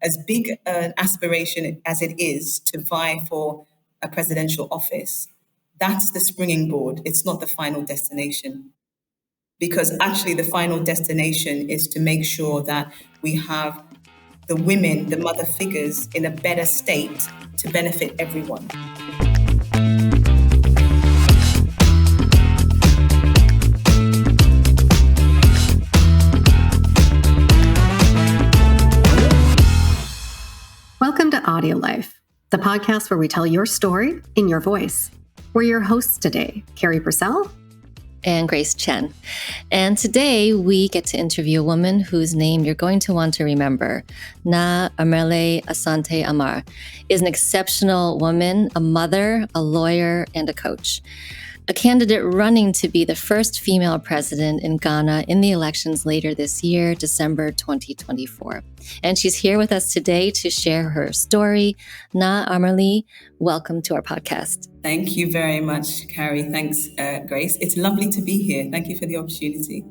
as big an aspiration as it is to vie for a presidential office, that's the springing board. It's not the final destination. Because actually the final destination is to make sure that we have the women, the mother figures, in a better state to benefit everyone. Welcome to AudioLife, the podcast where we tell your story in your voice. We're your hosts today, Carrie Purcell and Grace Chen. And today we get to interview a woman whose name you're going to want to remember. Naa Amerley Asante Armar is an exceptional woman, a mother, a lawyer, and a coach. A candidate running to be the first female president in Ghana in the elections later this year, December 2024. And she's here with us today to share her story. Naa Amerley, welcome to our podcast. Thank you very much, Carrie. Thanks, Grace. It's lovely to be here. Thank you for the opportunity.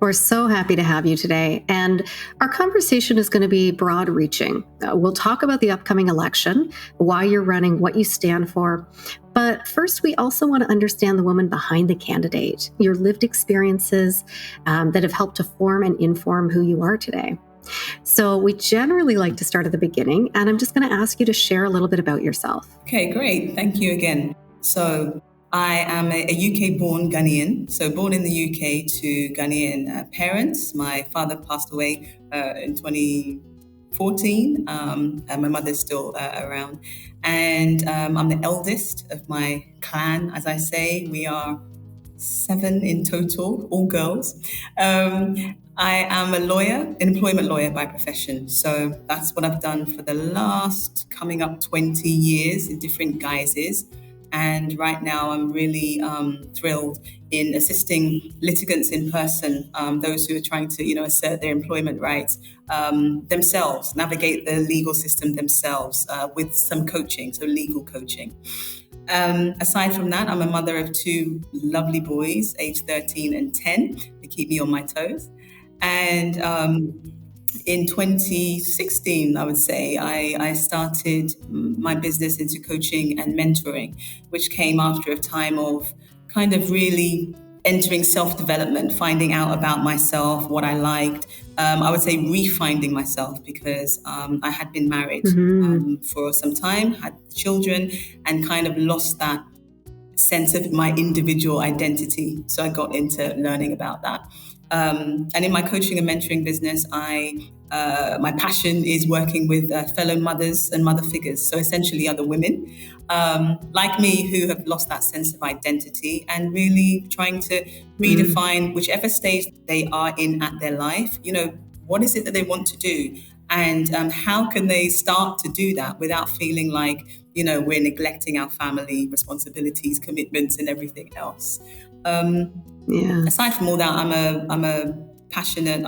We're so happy to have you today. And our conversation is going to be broad-reaching. We'll talk about the upcoming election, why you're running, what you stand for. But first, we also want to understand the woman behind the candidate, your lived experiences that have helped to form and inform who you are today. So we generally like to start at the beginning, and I'm just going to ask you to share a little bit about yourself. Okay, great. Thank you again. So I am a UK-born Ghanaian, so born in the UK to Ghanaian parents. My father passed away in 2014, and my mother's still around. And I'm the eldest of my clan, as I say. We are 7 in total, all girls. I am a lawyer, an employment lawyer by profession. So that's what I've done for the last coming up 20 years in different guises. And right now I'm really thrilled in assisting litigants in person, those who are trying to, assert their employment rights themselves, navigate the legal system themselves with some coaching, so legal coaching. Aside from that, I'm a mother of 2 lovely boys, aged 13 and 10. They keep me on my toes. And in 2016, I would say, I started my business into coaching and mentoring, which came after a time of kind of really entering self-development, finding out about myself, what I liked. I would say refinding myself because I had been married for some time, had children, and kind of lost that sense of my individual identity. So I got into learning about that. And in my coaching and mentoring business, my passion is working with fellow mothers and mother figures. So essentially other women like me who have lost that sense of identity and really trying to redefine whichever stage they are in at their life, what is it that they want to do? And how can they start to do that without feeling like, we're neglecting our family responsibilities, commitments, and everything else. Aside from all that, I'm a passionate,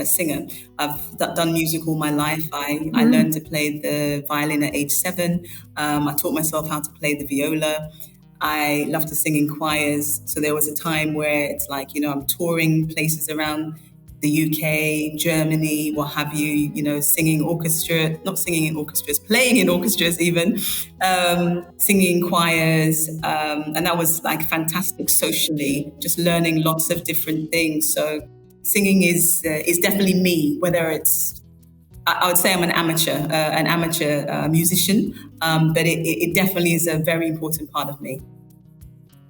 singer. I've done music all my life. I learned to play the violin at age 7. I taught myself how to play the viola. I love to sing in choirs. So there was a time where it's like, I'm touring places around the UK, Germany, what have you, singing in orchestras, playing in orchestras even, singing in choirs. And that was like fantastic socially, just learning lots of different things. So singing is definitely me, whether it's, I would say I'm an amateur musician, but it definitely is a very important part of me.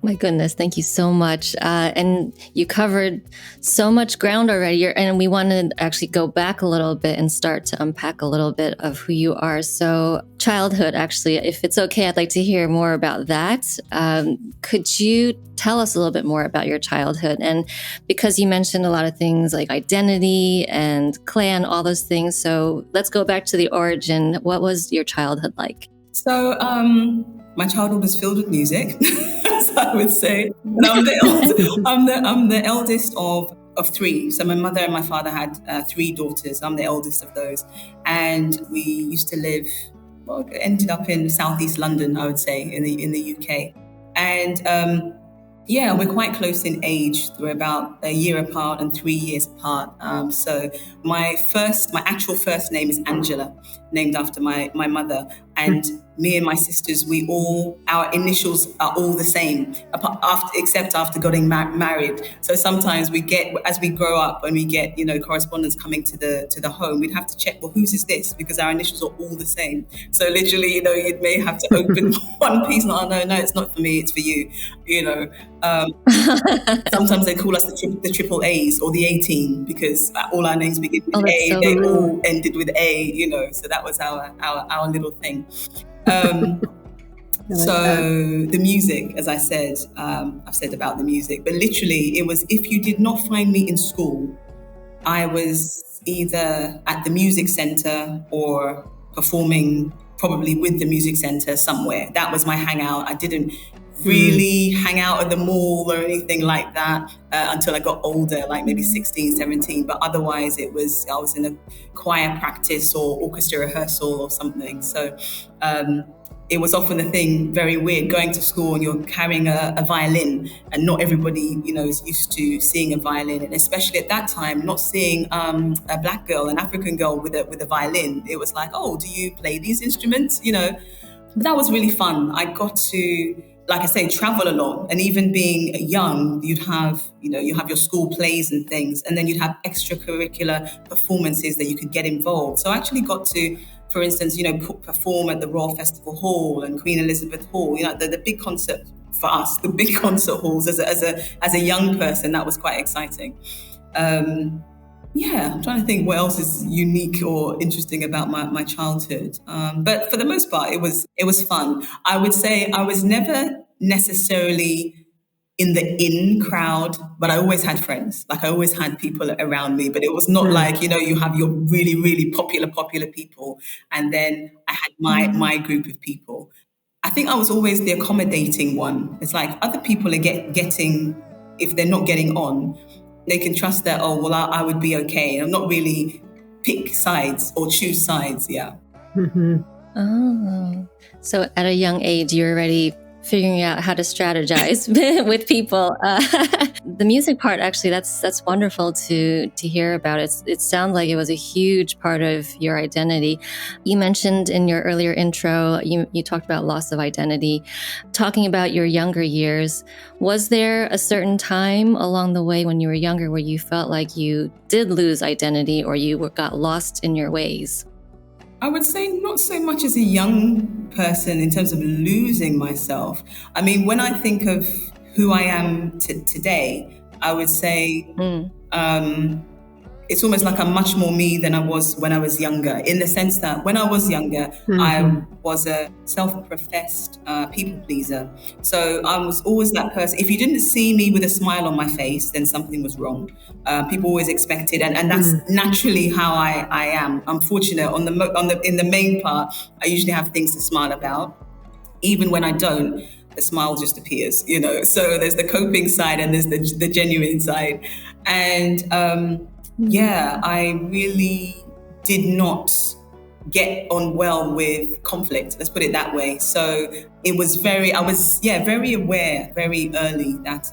My goodness, thank you so much. And you covered so much ground already. And we want to actually go back a little bit and start to unpack a little bit of who you are. So childhood, actually, if it's okay, I'd like to hear more about that. Could you tell us a little bit more about your childhood? And because you mentioned a lot of things like identity and clan, all those things. So let's go back to the origin. What was your childhood like? So my childhood was filled with music. I would say. And I'm the eldest of 3. So my mother and my father had 3 daughters. I'm the eldest of those. And we used to ended up in southeast London, I would say, in the UK. And Yeah, we're quite close in age. We're about a year apart and 3 years apart. So my actual first name is Angela, named after my mother. And me and my sisters, our initials are all the same, except after getting married. So sometimes as we grow up and we get, correspondence coming to the home, we'd have to check, well, whose is this? Because our initials are all the same. So literally, you may have to open one piece and, oh, no, it's not for me, it's for you, Sometimes they call us the triple A's or the 18 because all our names begin with A. So they cool. all ended with A, so that was our little thing. So the music, as I said, I've said about the music, but literally it was, if you did not find me in school, I was either at the music center or performing probably with the music center somewhere. That was my hangout. I didn't really hang out at the mall or anything like that until I got older, like maybe 16, 17. But otherwise I was in a choir practice or orchestra rehearsal or something. So it was often a thing, very weird, going to school and you're carrying a violin, and not everybody, is used to seeing a violin. And especially at that time, not seeing a black girl, an African girl with a violin. It was like, oh, do you play these instruments? But that was really fun. I got to, like I say, travel a lot. And even being young, you'd have, you have your school plays and things, and then you'd have extracurricular performances that you could get involved. So I actually got to, for instance, perform at the Royal Festival Hall and Queen Elizabeth Hall, the big concert for us, the big concert halls as a young person. That was quite exciting. I'm trying to think what else is unique or interesting about my childhood. But for the most part, it was fun. I would say I was never necessarily in the in crowd, but I always had friends. Like I always had people around me, but it was not like, you have your really, really popular people. And then I had my group of people. I think I was always the accommodating one. It's like other people are getting, if they're not getting on, they can trust that, oh, well, I would be okay. I'm not really pick sides or choose sides. Yeah. Mm-hmm. Oh, so at a young age, you're already figuring out how to strategize with people. The music part, actually, that's wonderful to hear about. It sounds like it was a huge part of your identity. You mentioned in your earlier intro, you talked about loss of identity. Talking about your younger years, was there a certain time along the way when you were younger where you felt like you did lose identity or you got lost in your ways? I would say not so much as a young person in terms of losing myself. I mean, when I think of who I am today, I would say it's almost like I'm much more me than I was when I was younger, in the sense that when I was younger, I was a self-professed people pleaser. So I was always that person. If you didn't see me with a smile on my face, then something was wrong. People always expected, and that's naturally how I am. I'm fortunate in the main part. I usually have things to smile about. Even when I don't, the smile just appears. So there's the coping side and there's the genuine side, and I really did not get on well with conflict. Let's put it that way. So I was very aware very early that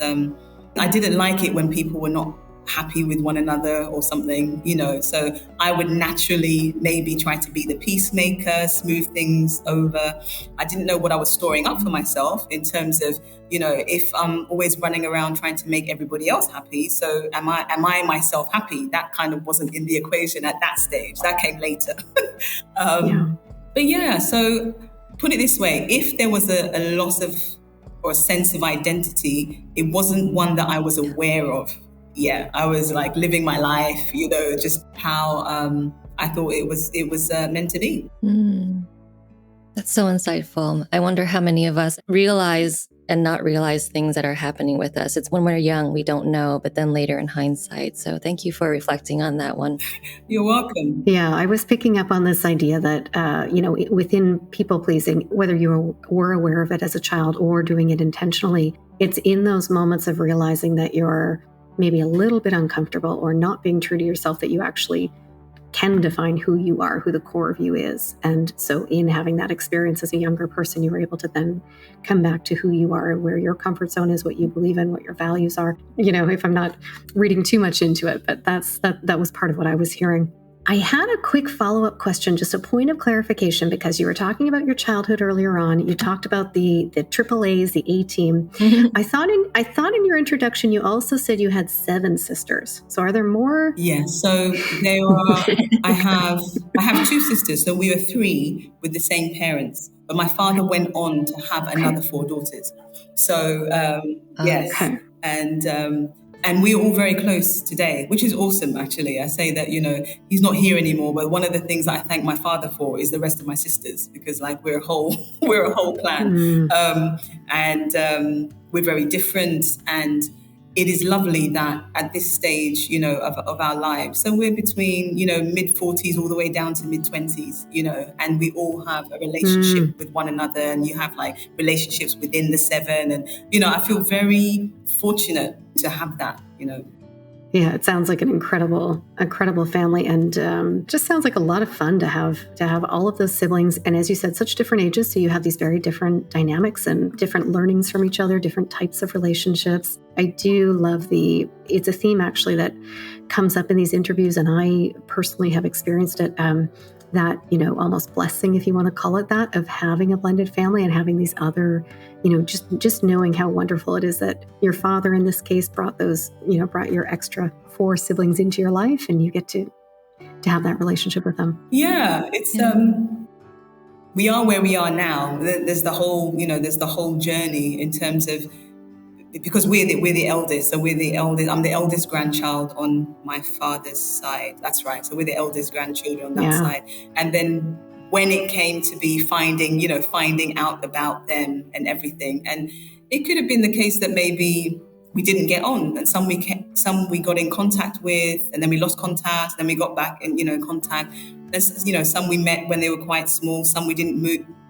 I didn't like it when people were not happy with one another or something, so I would naturally maybe try to be the peacemaker, smooth things over. I didn't know what I was storing up for myself in terms of, if I'm always running around trying to make everybody else happy, so am I myself happy? That kind of wasn't in the equation at that stage. That came later. But so put it this way, if there was a loss of or a sense of identity, it wasn't one that I was aware of. I was like living my life, just how I thought it was meant to be. That's so insightful. I wonder how many of us realize and not realize things that are happening with us. It's when we're young, we don't know, but then later in hindsight. So thank you for reflecting on that one. You're welcome. Yeah, I was picking up on this idea that, within people pleasing, whether you were aware of it as a child or doing it intentionally, it's in those moments of realizing that you're maybe a little bit uncomfortable or not being true to yourself that you actually can define who you are, who the core of you is. And so in having that experience as a younger person, you were able to then come back to who you are and where your comfort zone is, what you believe in, what your values are. If I'm not reading too much into it, but that was part of what I was hearing. I had a quick follow-up question, just a point of clarification, because you were talking about your childhood earlier on. You talked about the AAAs, the A-team. Mm-hmm. I thought in your introduction, you also said you had 7 sisters. So are there more? Yeah, so there are. I have 2 sisters, so we were 3 with the same parents. But my father went on to have another 4 daughters. So yes, Okay. and we're all very close today, which is awesome. Actually, I say that he's not here anymore, but one of the things that I thank my father for is the rest of my sisters, because like we're a whole clan, and we're very different. And it is lovely that at this stage, of our lives, so we're between, mid-40s all the way down to mid-20s, and we all have a relationship with one another, and you have like relationships within the 7. And, I feel very fortunate to have that. Yeah, it sounds like an incredible family, and just sounds like a lot of fun to have all of those siblings. And as you said, such different ages, so you have these very different dynamics and different learnings from each other, different types of relationships. I do love it's a theme actually that comes up in these interviews, and I personally have experienced it. That, almost blessing, if you want to call it that, of having a blended family and having these other, just knowing how wonderful it is that your father in this case brought your extra 4 siblings into your life, and you get to have that relationship with them. Yeah, it's we are where we are now. There's the whole journey in terms of, because we're the eldest, so we're the eldest. I'm the eldest grandchild on my father's side. That's right. So we're the eldest grandchildren on that side. And then when it came to be finding out about them and everything, and it could have been the case that maybe we didn't get on, and some we got in contact with, and then we lost contact, and then we got back in contact. There's, some we met when they were quite small, some we didn't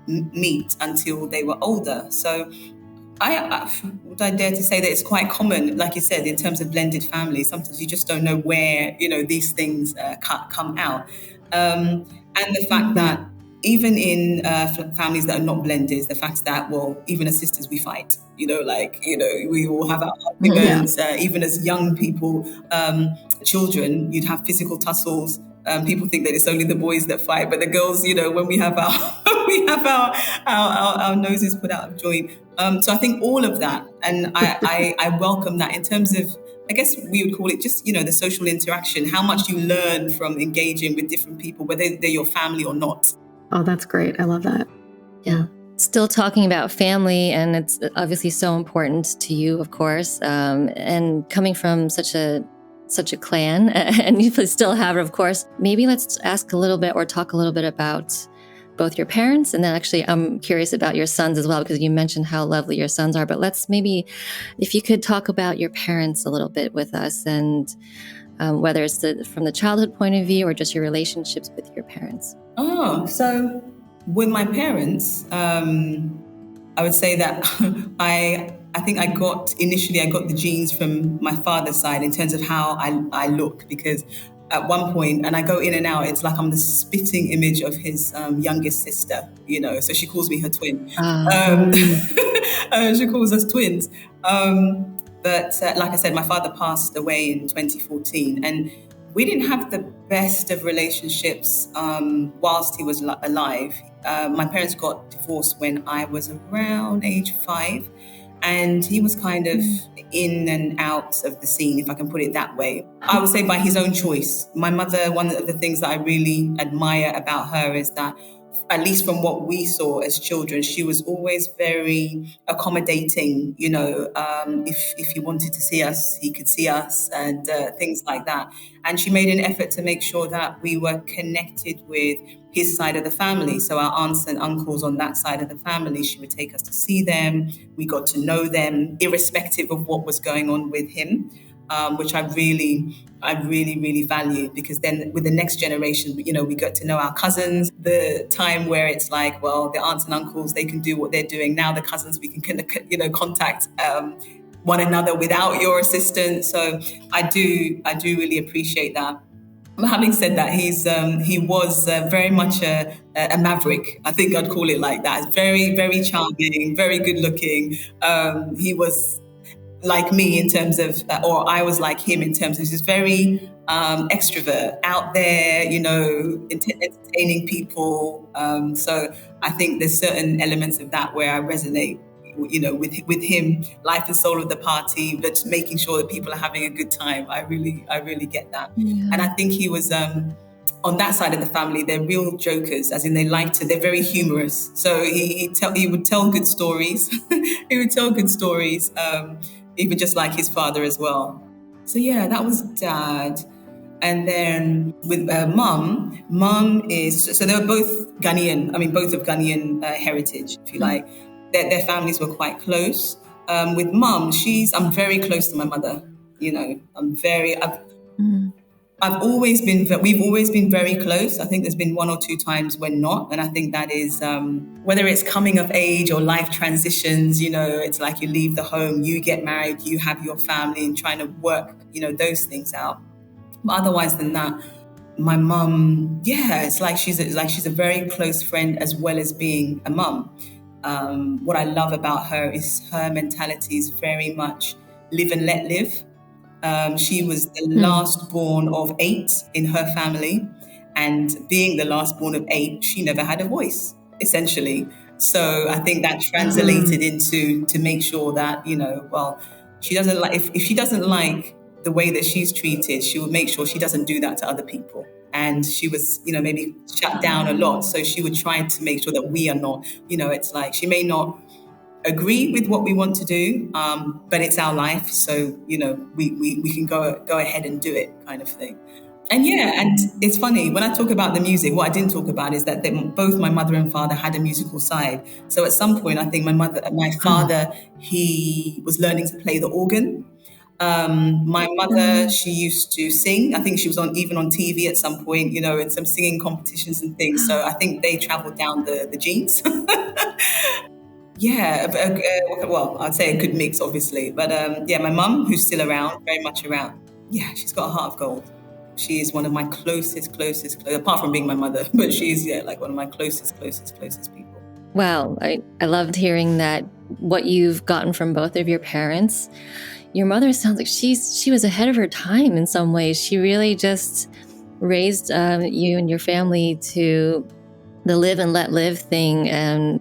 meet until they were older. So would I dare to say that it's quite common, like you said, in terms of blended families. Sometimes you just don't know where, these things come out. And the fact that even in families that are not blended, the fact that, well, even as sisters, we fight, we all have our arguments. Even as young people, children, you'd have physical tussles. People think that it's only the boys that fight, but the girls, when we have our noses put out of joint. So I think all of that, and I welcome that in terms of, I guess we would call it just, the social interaction, how much you learn from engaging with different people, whether they're your family or not. Oh, that's great. I love that. Yeah. Still talking about family, and it's obviously so important to you, of course, and coming from such a clan, and you still have it, of course. Maybe let's ask a little bit or talk a little bit about both your parents, and then actually I'm curious about your sons as well, because you mentioned how lovely your sons are. But let's maybe, if you could talk about your parents a little bit with us, and whether it's from the childhood point of view or just your relationships with your parents. Oh, so with my parents, I would say that I think I got the genes from my father's side in terms of how I look, because at one point, and I go in and out, it's like I'm the spitting image of his youngest sister, so she calls me her twin. She calls us twins. But like I said, my father passed away in 2014, and we didn't have the best of relationships whilst he was alive. My parents got divorced when I was around age 5, and he was kind of in and out of the scene, if I can put it that way. I would say by his own choice. My mother, one of the things that I really admire about her is that, at least from what we saw as children, she was always very accommodating. If he wanted to see us, he could see us, and things like that. And she made an effort to make sure that we were connected with his side of the family. So our aunts and uncles on that side of the family, she would take us to see them. We got to know them, irrespective of what was going on with him. Which I really, really value, because then with the next generation, we get to know our cousins. The time where it's like, well, the aunts and uncles, they can do what they're doing. Now the cousins, we can, contact one another without your assistance. So I do really appreciate that. Having said that, he was very much a maverick. I think I'd call it like that. Very, very charming, very good looking. He was like me in terms of, or I was like him in terms of, he's very extrovert, out there, entertaining people. So I think there's certain elements of that where I resonate, with him, life and soul of the party, but making sure that people are having a good time. I really get that. Yeah. And I think he was, on that side of the family, they're real jokers, as in they're very humorous. So he would tell good stories. He would tell good stories, even just like his father as well. So yeah, that was dad. And then with mum is, so they were both Ghanaian, both of Ghanaian heritage, if you like. Their families were quite close. With mum, I'm very close to my mother. We've always been very close. I think there's been one or two times when not. And I think that is, whether it's coming of age or life transitions, it's like you leave the home, you get married, you have your family and trying to work, those things out. But otherwise than that, my mum, it's like she's a very close friend as well as being a mum. What I love about her is her mentality is very much live and let live. She was the last born of 8 in her family. And being the last born of 8, she never had a voice, essentially. So I think that translated into to make sure that, she doesn't like, if she doesn't like the way that she's treated, she would make sure she doesn't do that to other people. And she was, maybe shut down a lot. So she would try to make sure that we are not, it's like she may not agree with what we want to do, but it's our life. So, we can go ahead and do it, kind of thing. And and it's funny, when I talk about the music, what I didn't talk about is that both my mother and father had a musical side. So at some point, I think my father, he was learning to play the organ. My mother, she used to sing. I think she was even on TV at some point, in some singing competitions and things. So I think they traveled down the genes. Well, I'd say a good mix, obviously. But my mum, who's still around, very much around. Yeah, she's got a heart of gold. She is one of my closest, apart from being my mother, but she's like one of my closest people. Wow, I loved hearing that, what you've gotten from both of your parents. Your mother sounds like she was ahead of her time in some ways. She really just raised you and your family to the live and let live thing, and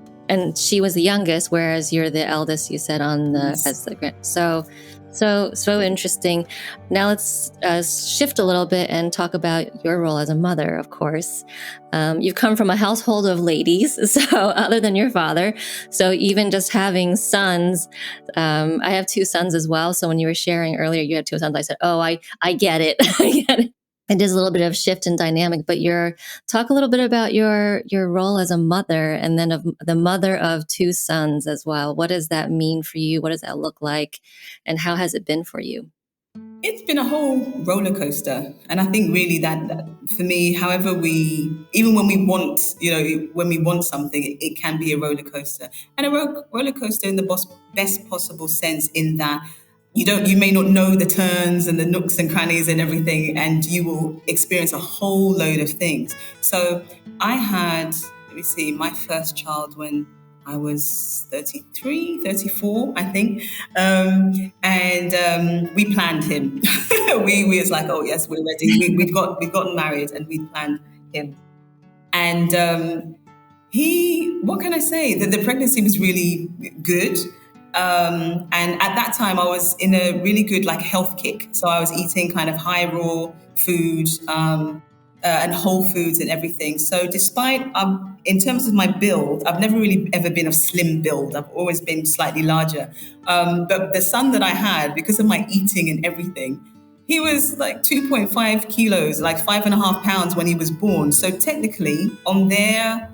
she was the youngest, whereas you're the eldest. You said as the grand. So interesting. Now let's shift a little bit and talk about your role as a mother. Of course, you've come from a household of ladies, so other than your father. So even just having sons, I have 2 sons as well. So when you were sharing earlier, you had 2 sons. I said, "Oh, I get it. I get it." It is a little bit of shift in dynamic, but talk a little bit about your role as a mother, and then of the mother of 2 sons as well. What does that mean for you? What does that look like? And how has it been for you? It's been a whole roller coaster. And I think really that for me, however even when we want, when we want something, it can be a roller coaster. And a roller coaster in the best possible sense, in that you may not know the turns and the nooks and crannies and everything, and you will experience a whole load of things. So I had, my first child when I was 33, 34, I think. And we planned him. we was like, oh yes, we're ready. We've gotten married and we planned him. And what can I say? The pregnancy was really good. And at that time I was in a really good health kick. So I was eating kind of high raw food, and whole foods and everything. So despite, in terms of my build, I've never really ever been a slim build. I've always been slightly larger. But the son that I had, because of my eating and everything, he was 2.5 kilos, 5.5 pounds when he was born. So technically, on their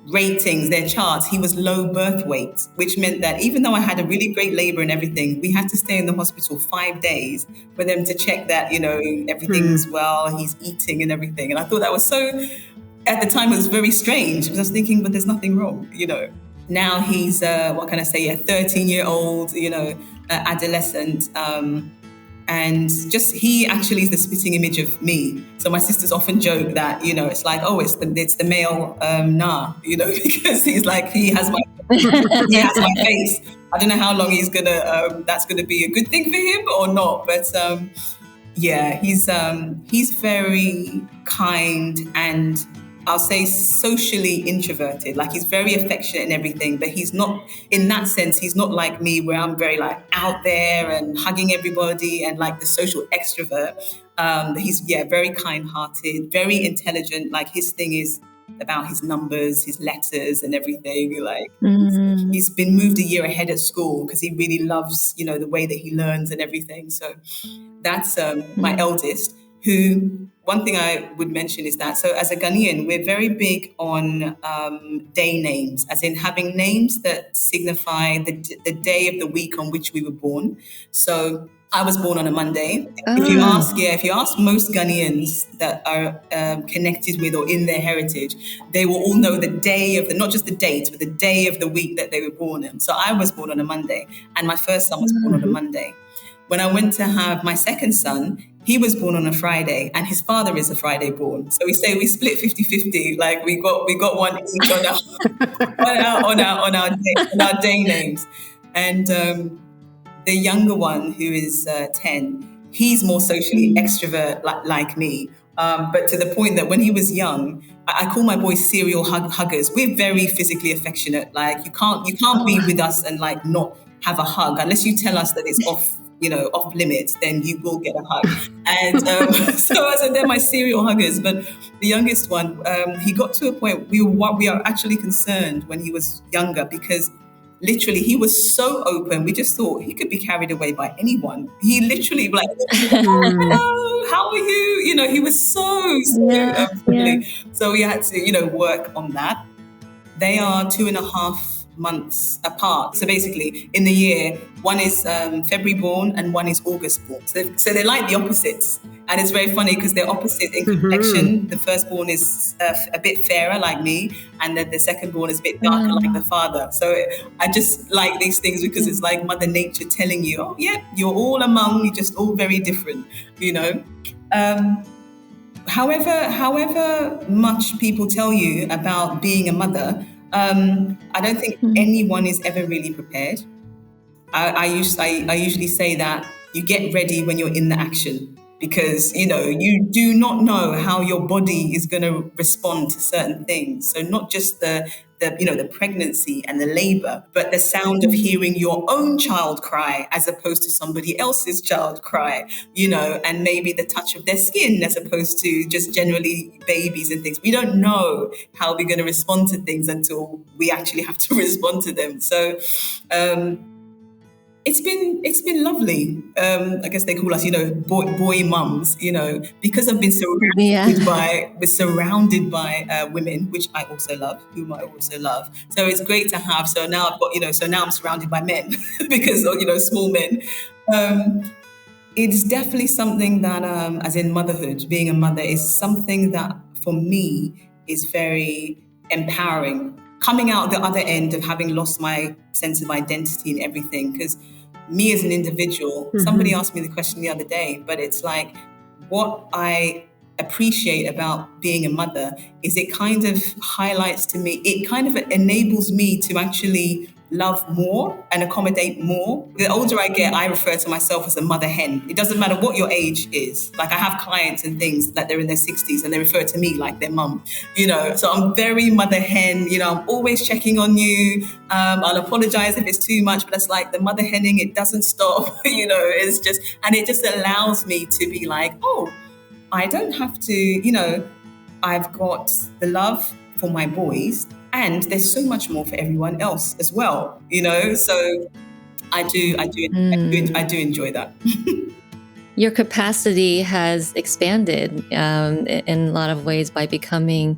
ratings, their charts, he was low birth weight, which meant that even though I had a really great labor and everything, we had to stay in the hospital 5 days for them to check that, everything's well, he's eating and everything. And I thought that was so, at the time, it was very strange, because I was thinking, but there's nothing wrong, Now he's, 13-year-old, adolescent. And just he actually is the spitting image of me. So my sisters often joke that, it's like, oh, it's the male Naa, because he's like, he has my face. I don't know how long that's gonna be a good thing for him or not, but yeah, he's very kind, and I'll say socially introverted. Like, he's very affectionate and everything, but he's not, in that sense, he's not like me where I'm very like out there and hugging everybody and like the social extrovert. He's very kind-hearted, very intelligent. Like, his thing is about his numbers, his letters and everything. Like, he's been moved a year ahead at school because he really loves, the way that he learns and everything. So that's my eldest, who, one thing I would mention is that, so as a Ghanaian, we're very big on day names, as in having names that signify the day of the week on which we were born. So I was born on a Monday. If you ask most Ghanaians that are connected with or in their heritage, they will all know the day of not just the date, but the day of the week that they were born in. So I was born on a Monday, and my first son was born on a Monday. When I went to have my second son, he was born on a Friday, and his father is a Friday born. So we say we split 50-50. Like, we got one each on our day names. And the younger one, who is 10, he's more socially extrovert like me. But to the point that when he was young, I call my boys serial huggers. We're very physically affectionate. Like, you can't be with us and like not have a hug unless you tell us that it's off limits. Then you will get a hug. And so they're my serial huggers. But the youngest one, he got to a point we are actually concerned when he was younger, because literally he was so open. We just thought he could be carried away by anyone. He literally like, hello, how are you? He was so friendly. So we had to, work on that. They are 2.5 months apart. So basically, in the year, one is February born and one is August born. So they're like the opposites. And it's very funny because they're opposite in complexion. The firstborn is a bit fairer like me, and then the secondborn is a bit darker like the father. So I just like these things because it's like Mother Nature telling you, oh yeah, you're all just all very different, However much people tell you about being a mother, I don't think anyone is ever really prepared. I usually say that you get ready when you're in the action, because you do not know how your body is going to respond to certain things. So not just the pregnancy and the labor, but the sound of hearing your own child cry as opposed to somebody else's child cry, and maybe the touch of their skin as opposed to just generally babies and things. We don't know how we're going to respond to things until we actually have to respond to them. So it's been lovely. I guess they call us, boy mums, because I've been surrounded by women, which I also love, whom I also love. So it's great to have. So now I've got, so now I'm surrounded by men because, small men. It's definitely something that, as in motherhood, being a mother is something that for me is very empowering. Coming out the other end of having lost my sense of identity and everything, because me as an individual, somebody asked me the question the other day, but it's like, what I appreciate about being a mother is it kind of highlights to me, it kind of enables me to actually love more and accommodate more. The older I get, I refer to myself as a mother hen. It doesn't matter what your age is. Like, I have clients and things that they're in their 60s and they refer to me like their mum, so I'm very mother hen, I'm always checking on you. I'll apologize if it's too much, but it's like the mother henning, it doesn't stop, it's just, and it just allows me to be like, oh, I don't have to, I've got the love for my boys, and there's so much more for everyone else as well, So I do enjoy that. Your capacity has expanded in a lot of ways by becoming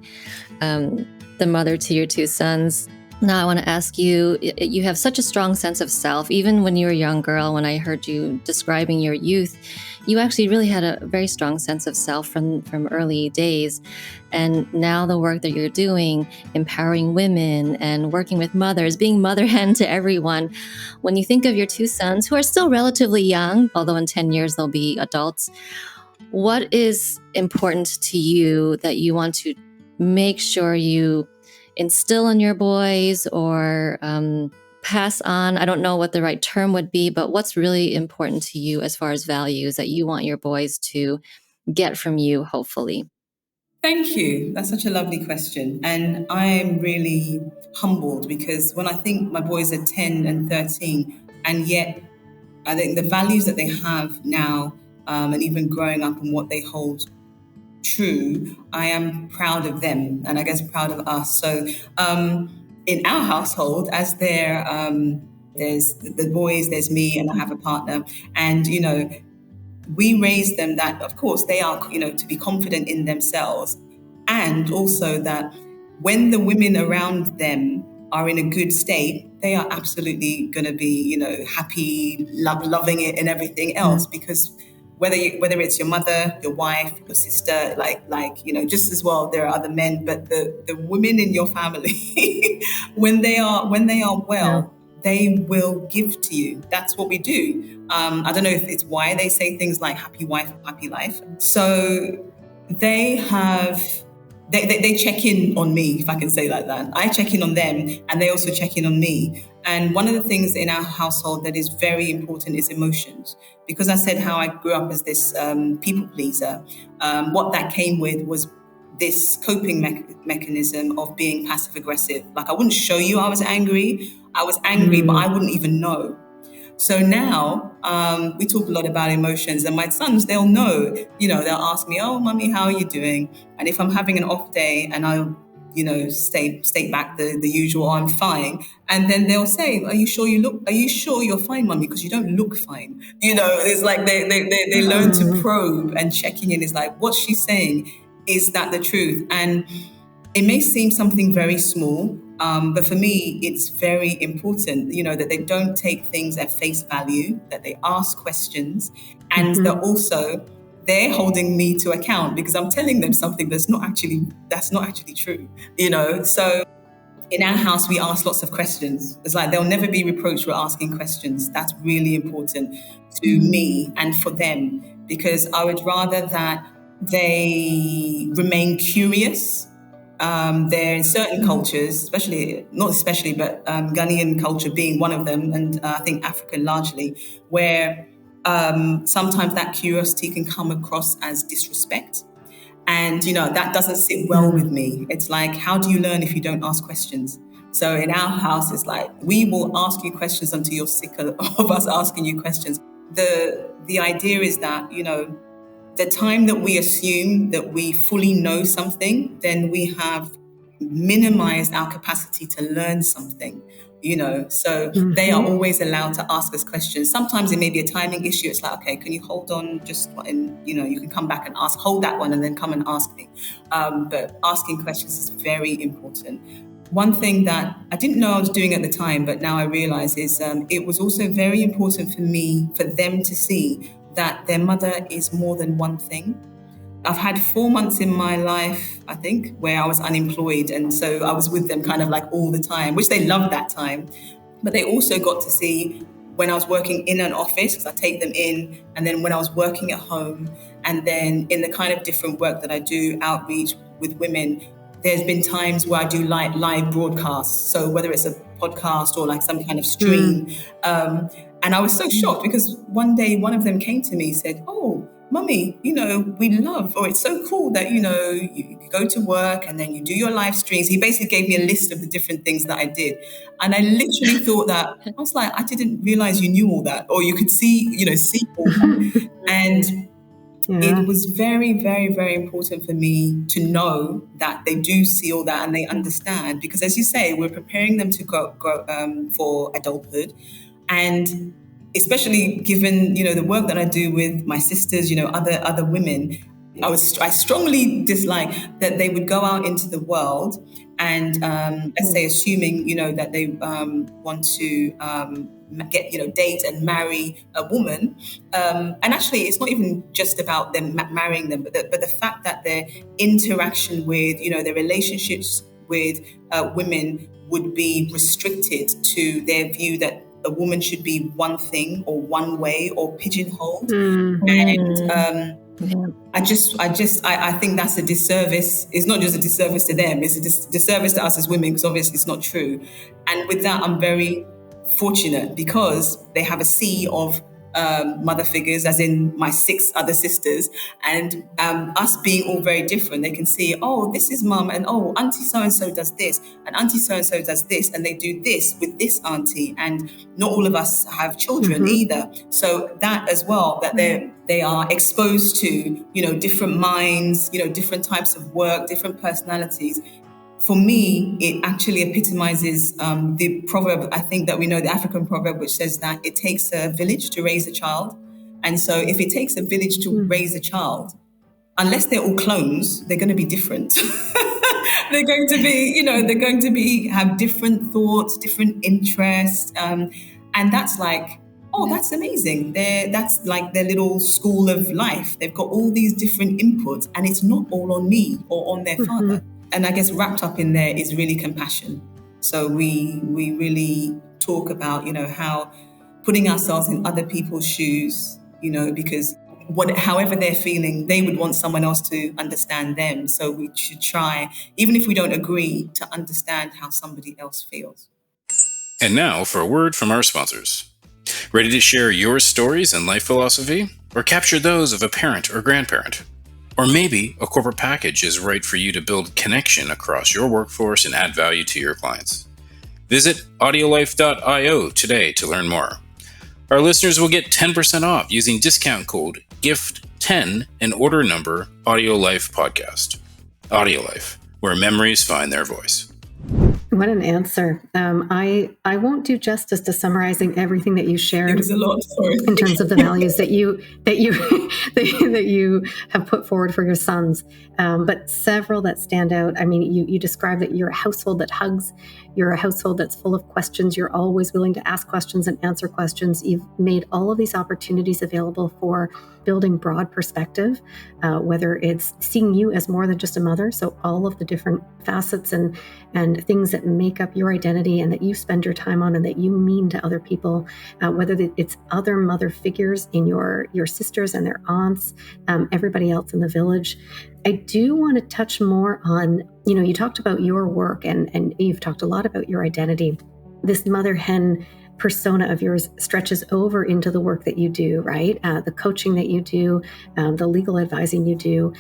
the mother to your two sons. Now I want to ask you, you have such a strong sense of self. Even when you were a young girl, when I heard you describing your youth, you actually really had a very strong sense of self from early days. And now the work that you're doing, empowering women and working with mothers, being mother hen to everyone. When you think of your two sons, who are still relatively young, although in 10 years they'll be adults, what is important to you that you want to make sure you instill in your boys or pass on? I don't know what the right term would be, but what's really important to you as far as values that you want your boys to get from you, hopefully? Thank you. That's such a lovely question. And I'm really humbled because when I think my boys are 10 and 13, and yet I think the values that they have now, and even growing up and what they hold true, I am proud of them and I guess proud of us. So in our household, as there's the boys, there's me, and I have a partner. And, we raise them that, of course, they are, to be confident in themselves. And also that when the women around them are in a good state, they are absolutely going to be, happy, loving it and everything else. Because whether it's your mother, your wife, your sister, just as well, there are other men, but the women in your family, when they are well, they will give to you. That's what we do. I don't know if it's why they say things like happy wife, happy life. So they check in on me, if I can say like that. I check in on them and they also check in on me. And one of the things in our household that is very important is emotions. Because I said how I grew up as this people pleaser, what that came with was this coping mechanism of being passive aggressive. Like I wouldn't show you I was angry. I was angry, but I wouldn't even know. So now we talk a lot about emotions, and my sons, they'll know, they'll ask me, oh, mommy, how are you doing? And if I'm having an off day and I'll, state back the usual, I'm fine. And then they'll say, are you sure you're fine, mommy? Because you don't look fine. It's like they learn to probe, and checking in is like, what's she saying? Is that the truth? And it may seem something very small, but for me, it's very important, that they don't take things at face value, that they ask questions, and that they're holding me to account because I'm telling them something that's not actually true, So in our house, we ask lots of questions. It's like they'll never be reproached for asking questions. That's really important to me and for them, because I would rather that they remain curious. There are certain cultures, but Ghanaian culture being one of them, and I think Africa largely, where sometimes that curiosity can come across as disrespect. And, that doesn't sit well with me. It's like, how do you learn if you don't ask questions? So in our house, it's like, we will ask you questions until you're sick of us asking you questions. The idea is that, the time that we assume that we fully know something, then we have minimized our capacity to learn something, So they are always allowed to ask us questions. Sometimes it may be a timing issue. It's like, okay, can you hold on you can come back and hold that one and then come and ask me. But asking questions is very important. One thing that I didn't know I was doing at the time, but now I realize is it was also very important for them to see that their mother is more than one thing. I've had 4 months in my life, I think, where I was unemployed. And so I was with them kind of like all the time, which they loved that time. But they also got to see when I was working in an office, because I take them in, and then when I was working at home, and then in the kind of different work that I do, outreach with women, there's been times where I do live broadcasts. So whether it's a podcast or like some kind of stream. And I was so shocked because one day one of them came to me and said, oh, Mummy, we love, or it's so cool that, you go to work and then you do your live streams. He basically gave me a list of the different things that I did. And I literally thought that, I was like, I didn't realize you knew all that, or you could see all that. And it was very, very, very important for me to know that they do see all that and they understand, because as you say, we're preparing them to go for adulthood. And especially given, the work that I do with my sisters, other women, I strongly dislike that they would go out into the world And let's say, assuming, that they want to get, date and marry a woman. And actually, it's not even just about them marrying them, but the fact that their interaction with, their relationships with women would be restricted to their view that a woman should be one thing or one way or pigeonholed. And I think that's a disservice. It's not just a disservice to them, it's a disservice to us as women, because obviously it's not true. And with that, I'm very fortunate because they have a sea of mother figures, as in my 6 other sisters, and us being all very different. They can see, oh, this is mum, and oh, auntie so-and-so does this, and auntie so-and-so does this, and they do this with this auntie, and not all of us have children either. So that as well, that they are exposed to, different minds, different types of work, different personalities. For me, it actually epitomizes the proverb, I think, that we know, the African proverb, which says that it takes a village to raise a child. And so if it takes a village to raise a child, unless they're all clones, they're going to be different. They're going to be, have different thoughts, different interests. And that's like, oh, that's amazing. That's like their little school of life. They've got all these different inputs, and it's not all on me or on their father. And I guess wrapped up in there is really compassion. So we really talk about, how putting ourselves in other people's shoes, because however they're feeling, they would want someone else to understand them. So we should try, even if we don't agree, to understand how somebody else feels. And now for a word from our sponsors. Ready to share your stories and life philosophy, or capture those of a parent or grandparent? Or maybe a corporate package is right for you to build connection across your workforce and add value to your clients. Visit audiolife.io today to learn more. Our listeners will get 10% off using discount code GIFT10 and order number AudioLife Podcast. AudioLife, where memories find their voice. What an answer. I won't do justice to summarizing everything that you shared. It was a lot, sorry. In terms of the values that you have put forward for your sons, but several that stand out. I mean, you describe that you're a household that hugs. You're a household that's full of questions. You're always willing to ask questions and answer questions. You've made all of these opportunities available for building broad perspective, whether it's seeing you as more than just a mother. So all of the different facets and things that make up your identity and that you spend your time on and that you mean to other people, whether it's other mother figures in your sisters and their aunts, everybody else in the village. I do want to touch more on, you talked about your work and you've talked a lot about your identity. This mother hen persona of yours stretches over into the work that you do, right? The coaching that you do, the legal advising you do.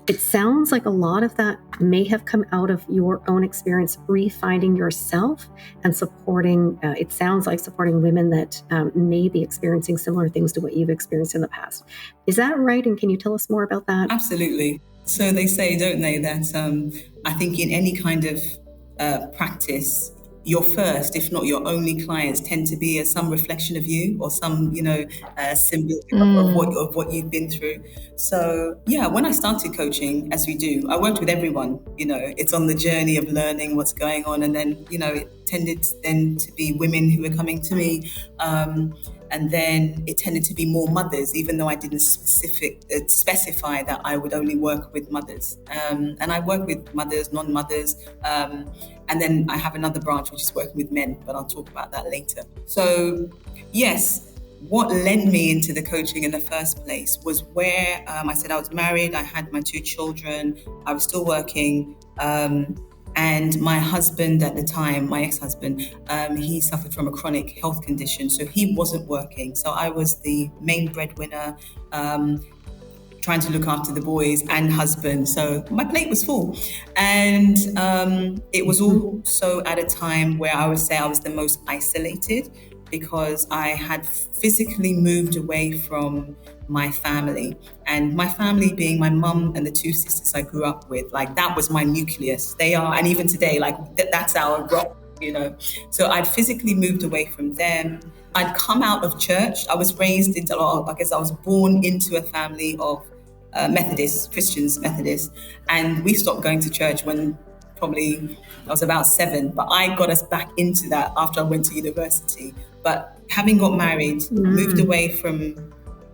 It sounds like a lot of that may have come out of your own experience refinding yourself and supporting, it sounds like supporting women that may be experiencing similar things to what you've experienced in the past. Is that right? And can you tell us more about that? Absolutely. So they say, don't they, that I think in any kind of practice, your first, if not your only clients tend to be some reflection of you or some, symbol of what you've been through. So yeah, when I started coaching, as we do, I worked with everyone, it's on the journey of learning what's going on. And then, it tended then to be women who were coming to me. And then it tended to be more mothers, even though I didn't specify that I would only work with mothers. And I work with mothers, non-mothers. And then I have another branch, which is working with men, but I'll talk about that later. So yes, what led me into the coaching in the first place was where I said I was married, I had my 2 children, I was still working. And my husband at the time, my ex-husband, he suffered from a chronic health condition. So he wasn't working. So I was the main breadwinner, trying to look after the boys and husband. So my plate was full. And it was also at a time where I would say I was the most isolated because I had physically moved away from my family. And my family being my mum and the 2 sisters I grew up with, like that was my nucleus. They are, and even today, like that's our rock, So I'd physically moved away from them. I'd come out of church. I was raised into, I was born into a family of Methodists, and we stopped going to church when probably, I was about 7, but I got us back into that after I went to university. But having got married, moved away from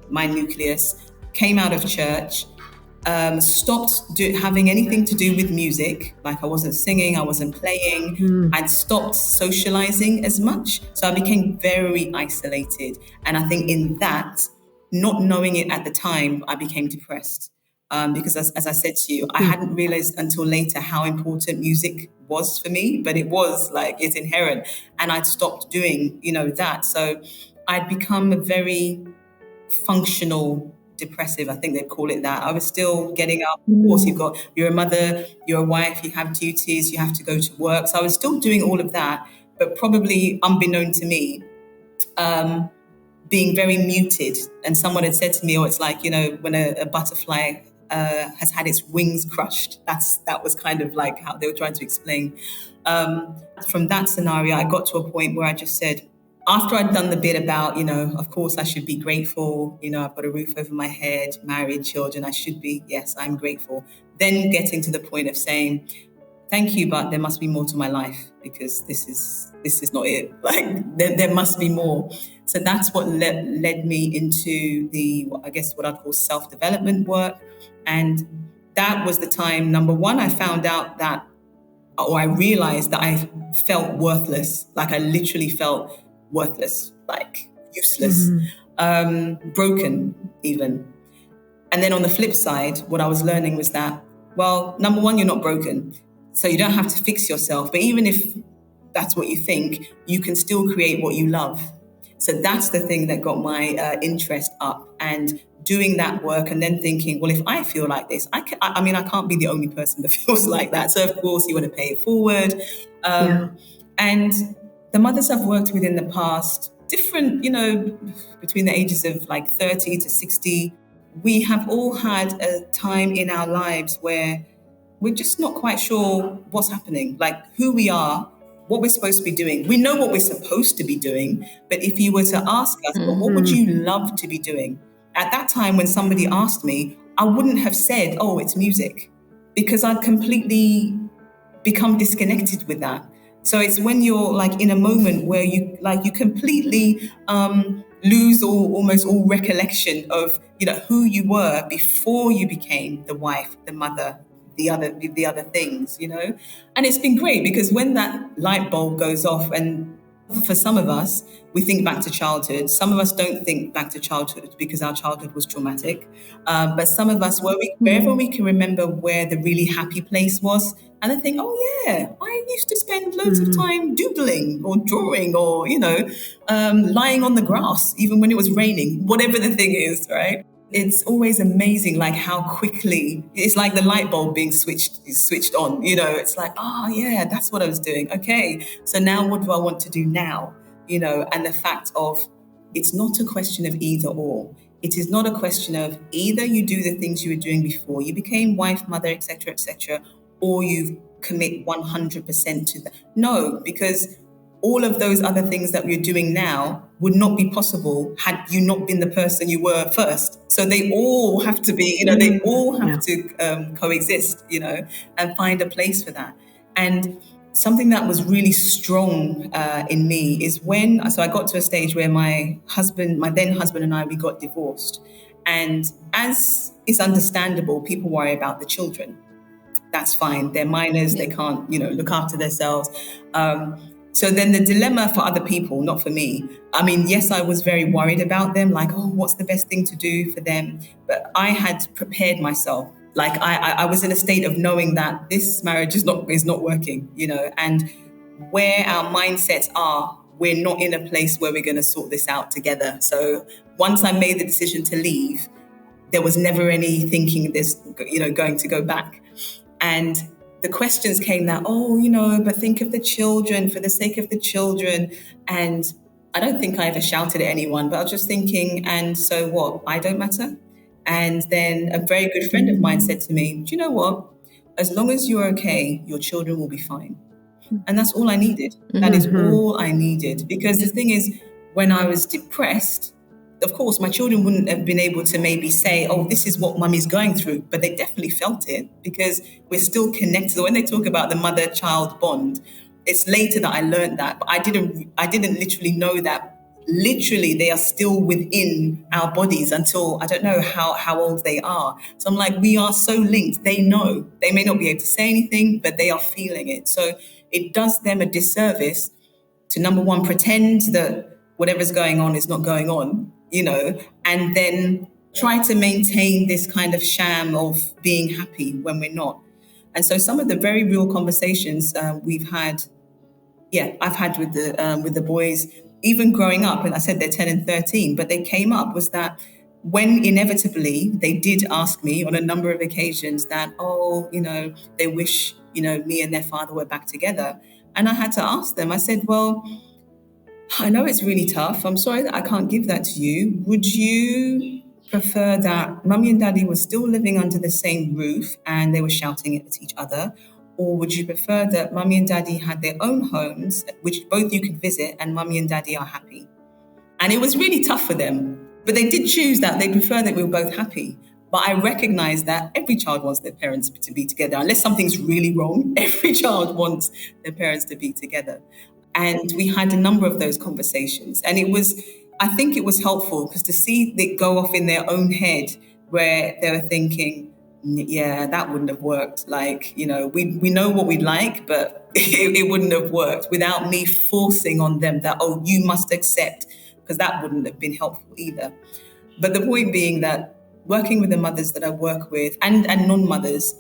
my nucleus, came out of church, stopped having anything to do with music. Like I wasn't singing, I wasn't playing. I'd stopped socializing as much. So I became very isolated. And I think in that, not knowing it at the time, I became depressed. Because as I said to you, I hadn't realized until later how important music was for me, but it was like, it's inherent. And I'd stopped doing, that. So I'd become a very functional depressive, I think they'd call it that. I was still getting up. Of course, you're a mother, you're a wife, you have duties, you have to go to work. So I was still doing all of that, but probably unbeknown to me, being very muted. And someone had said to me, it's like, when a butterfly has had its wings crushed. That was kind of like how they were trying to explain. From that scenario, I got to a point where I just said, after I'd done the bit about, of course I should be grateful, I've got a roof over my head, married, children, I should be, yes, I'm grateful. Then getting to the point of saying, thank you, but there must be more to my life because this is not it. Like there must be more. So that's what led me into what I'd call self-development work. And that was the time, number one, I found out I realized that I felt worthless. Like I literally felt worthless, like useless, broken even. And then on the flip side, what I was learning was that, well, number one, you're not broken. So you don't have to fix yourself. But even if that's what you think, you can still create what you love. So that's the thing that got my interest up, and doing that work and then thinking, well, if I feel like this, I can't be the only person that feels like that. So of course you want to pay it forward. And the mothers I've worked with in the past, different, between the ages of like 30 to 60, we have all had a time in our lives where we're just not quite sure what's happening, like who we are, what we're supposed to be doing. We know what we're supposed to be doing, but if you were to ask us, well, what would you love to be doing? At that time, when somebody asked me, I wouldn't have said, oh, it's music, because I'd completely become disconnected with that. So it's when you're like in a moment where you completely lose almost all recollection of, who you were before you became the wife, the mother, the other things, And it's been great because when that light bulb goes off, and for some of us, we think back to childhood. Some of us don't think back to childhood because our childhood was traumatic. But some of us, wherever we can remember where the really happy place was, and I think, oh yeah, I used to spend loads of time doodling or drawing or, lying on the grass, even when it was raining, whatever the thing is, right? It's always amazing, like how quickly, it's like the light bulb being switched on, it's like, oh yeah, that's what I was doing. Okay, so now what do I want to do now? And the fact of, it's not a question of either or. It is not a question of either you do the things you were doing before you became wife, mother, etc., or you commit 100% to that. No, because all of those other things that we're doing now would not be possible had you not been the person you were first. So they all have to be, they all have to coexist, and find a place for that. And something that was really strong in me is so I got to a stage where my then husband and I, we got divorced. And as is understandable, people worry about the children. That's fine. They're minors. They can't, look after themselves. So then the dilemma for other people, not for me. I mean, yes, I was very worried about them, like, oh, what's the best thing to do for them? But I had prepared myself. Like I was in a state of knowing that this marriage is not working, and where our mindsets are, we're not in a place where we're going to sort this out together. So once I made the decision to leave, there was never any thinking this, going to go back. And the questions came that, but think of the children, for the sake of the children. And I don't think I ever shouted at anyone, but I was just thinking, and so what? I don't matter? And then a very good friend of mine said to me, do you know what? As long as you're okay, your children will be fine. And that's all I needed. That is all I needed. Because the thing is, when I was depressed, of course, my children wouldn't have been able to maybe say, oh, this is what mummy's going through, but they definitely felt it because we're still connected. When they talk about the mother-child bond, it's later that I learned that, but I didn't literally know that. Literally, they are still within our bodies until I don't know how old they are. So I'm like, we are so linked. They know. They may not be able to say anything, but they are feeling it. So it does them a disservice to, number one, pretend that whatever's going on is not going on, and then try to maintain this kind of sham of being happy when we're not. And so some of the very real conversations I've had with the boys, even growing up, and I said they're 10 and 13, but they came up was that when inevitably they did ask me on a number of occasions that, they wish, me and their father were back together. And I had to ask them, I said, well, I know it's really tough. I'm sorry that I can't give that to you. Would you prefer that mummy and daddy were still living under the same roof and they were shouting at each other? Or would you prefer that mummy and daddy had their own homes, which both you could visit, and mummy and daddy are happy? And it was really tough for them. But they did choose that. They prefer that we were both happy. But I recognize that every child wants their parents to be together. Unless something's really wrong, every child wants their parents to be together. And we had a number of those conversations. And I think it was helpful because to see it go off in their own head where they were thinking, yeah, that wouldn't have worked. Like, we know what we'd like, but it wouldn't have worked without me forcing on them that, oh, you must accept, because that wouldn't have been helpful either. But the point being that working with the mothers that I work with and non-mothers,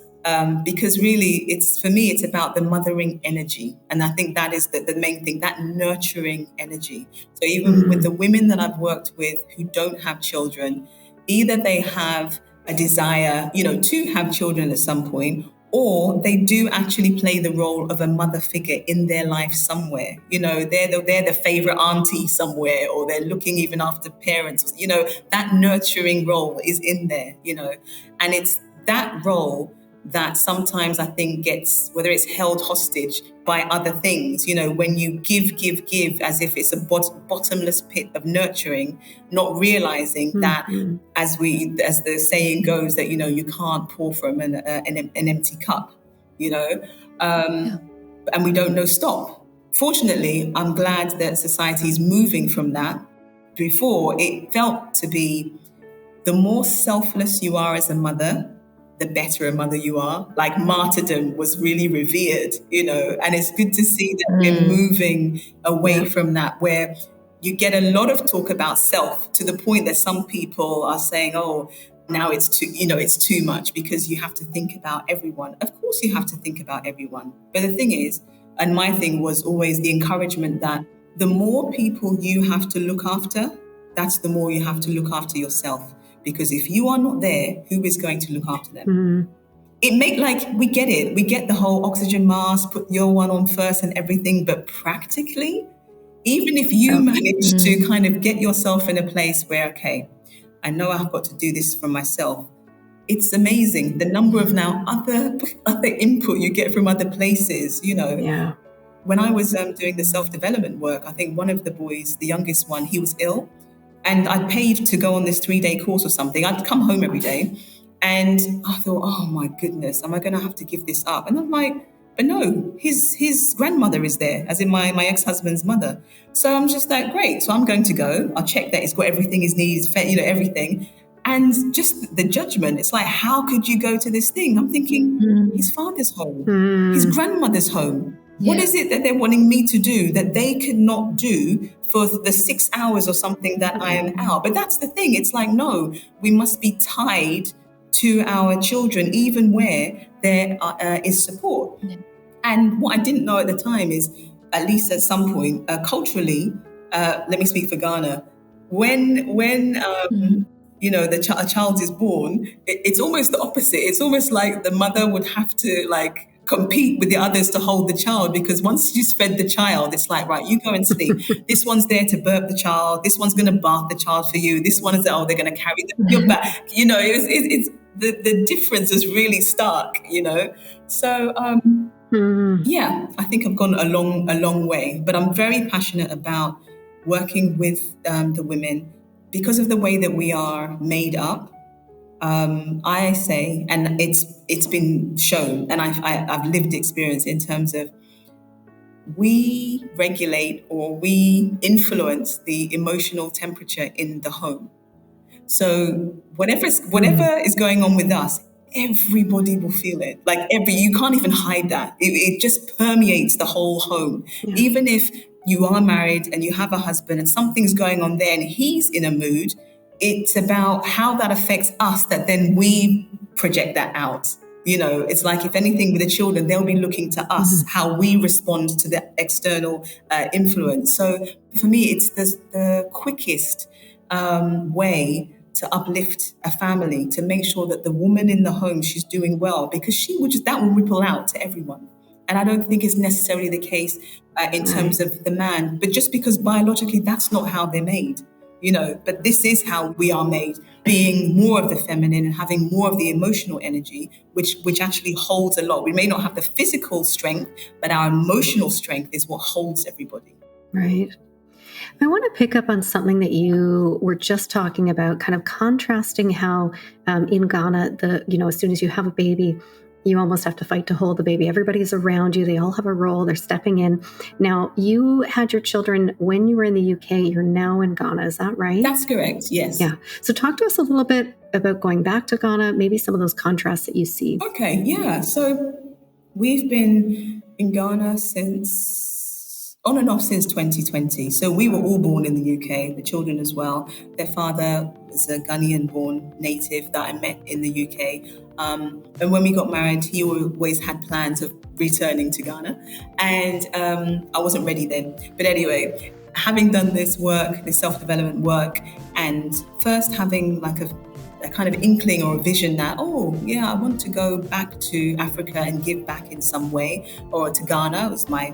because really for me, it's about the mothering energy. And I think that is the main thing, that nurturing energy. So even with the women that I've worked with who don't have children, either they have a desire, to have children at some point, or they do actually play the role of a mother figure in their life somewhere. They're the favorite auntie somewhere, or they're looking even after parents. That nurturing role is in there, and it's that role that sometimes I think gets, whether it's held hostage by other things, when you give as if it's a bottomless pit of nurturing, not realizing that as the saying goes, that, you can't pour from an empty cup, and we don't know stop. Fortunately, I'm glad that society is moving from that. Before, it felt to be the more selfless you are as a mother, the better a mother you are. Like martyrdom was really revered, and it's good to see that we're moving away from that, where you get a lot of talk about self to the point that some people are saying, oh, now it's too much because you have to think about everyone. Of course you have to think about everyone. But the thing is, and my thing was always the encouragement that the more people you have to look after, that's the more you have to look after yourself. Because if you are not there, who is going to look after them? We get it. We get the whole oxygen mask, put your one on first and everything. But practically, even if you manage to kind of get yourself in a place where, okay, I know I've got to do this for myself. It's amazing. The number of now other input you get from other places, Yeah. When I was doing the self-development work, I think one of the boys, the youngest one, he was ill. And I'd paid to go on this 3-day course or something. I'd come home every day. And I thought, oh my goodness, am I going to have to give this up? And I'm like, but no, his grandmother is there, as in my ex-husband's mother. So I'm just like, great. So I'm going to go. I'll check that he's got everything he needs, everything. And just the judgment, it's like, how could you go to this thing? I'm thinking, his father's home, his grandmother's home. What is it that they're wanting me to do that they could not do for the 6 hours or something that I am out? But that's the thing. It's like, no, we must be tied to our children, even where there is support. Yeah. And what I didn't know at the time is, at least at some point, culturally, let me speak for Ghana, when a child is born, it's almost the opposite. It's almost like the mother would have to compete with the others to hold the child, because once she's fed the child, it's like, right, you go and sleep. This one's there to burp the child. This one's going to bath the child for you. This one is, they're going to carry your back. It's the difference is really stark, So, I think I've gone a long way, but I'm very passionate about working with the women because of the way that we are made up, I say, and it's been shown, and I've lived experience in terms of we regulate or we influence the emotional temperature in the home. So whatever is going on with us, everybody will feel it. Like you can't even hide that. It just permeates the whole home. Yeah. Even if you are married and you have a husband and something's going on there and he's in a mood, it's about how that affects us that then we project that out. It's like, if anything, with the children, they'll be looking to us, how we respond to the external influence. So for me, it's the quickest way to uplift a family, to make sure that the woman in the home, she's doing well, because that will ripple out to everyone. And I don't think it's necessarily the case in terms of the man, but just because biologically that's not how they're made. But this is how we are made, being more of the feminine and having more of the emotional energy, which actually holds a lot. We may not have the physical strength, but our emotional strength is what holds everybody. Right. I want to pick up on something that you were just talking about, kind of contrasting how in Ghana, as soon as you have a baby, you almost have to fight to hold the baby. Everybody's around you. They all have a role. They're stepping in. Now, you had your children when you were in the UK. You're now in Ghana. Is that right? That's correct. Yes. Yeah. So talk to us a little bit about going back to Ghana, maybe some of those contrasts that you see. Okay. Yeah. So we've been in Ghana on and off since 2020. So we were all born in the UK, the children as well. Their father was a Ghanaian-born native that I met in the UK. And when we got married, he always had plans of returning to Ghana. And I wasn't ready then. But anyway, having done this work, this self-development work, and first having like a kind of inkling or a vision that, I want to go back to Africa and give back in some way, or to Ghana. It was my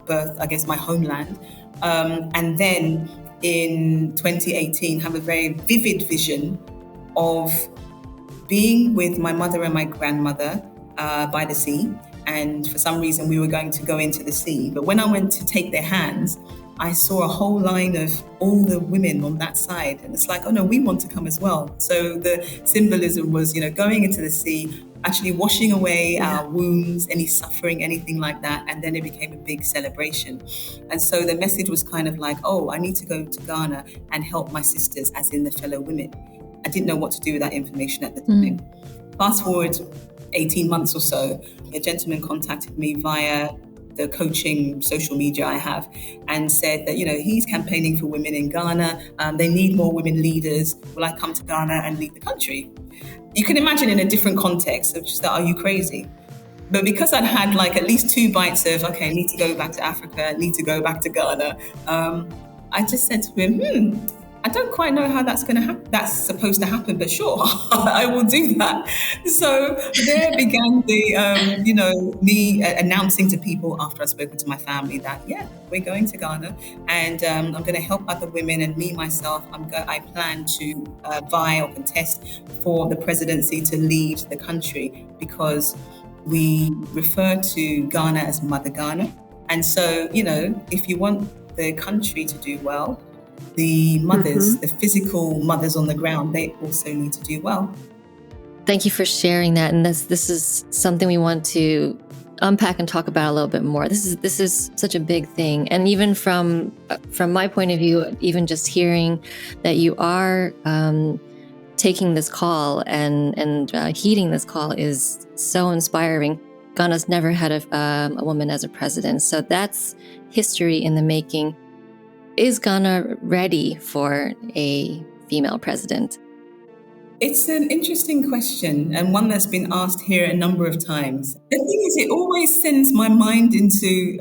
birth, I guess, my homeland. And then in 2018, have a very vivid vision of being with my mother and my grandmother by the sea. And for some reason, we were going to go into the sea. But when I went to take their hands, I saw a whole line of all the women on that side. And it's like, oh no, we want to come as well. So the symbolism was, going into the sea, actually washing away our wounds, any suffering, anything like that. And then it became a big celebration. And so the message was kind of like, I need to go to Ghana and help my sisters, as in the fellow women. I didn't know what to do with that information at the time. Fast forward 18 months or so, a gentleman contacted me via the coaching social media I have and said that, he's campaigning for women in Ghana. They need more women leaders. Will I come to Ghana and lead the country? You can imagine in a different context of just that, are you crazy? But because I'd had like at least 2 bites of, okay, I need to go back to Africa, I need to go back to Ghana. I just said to him, I don't quite know how that's going to happen. That's supposed to happen, but sure, I will do that. So there began the, me announcing to people after I'd spoken to my family that, we're going to Ghana and I'm going to help other women, and me, myself, I plan to vie or contest for the presidency to lead the country, because we refer to Ghana as Mother Ghana. And so, if you want the country to do well, the mothers, the physical mothers on the ground, they also need to do well. Thank you for sharing that. And this is something we want to unpack and talk about a little bit more. This is such a big thing. And even from my point of view, even just hearing that you are taking this call and heeding this call is so inspiring. Ghana's never had a woman as a president. So that's history in the making. Is Ghana ready for a female president? It's an interesting question, and one that's been asked here a number of times. The thing is, it always sends my mind into,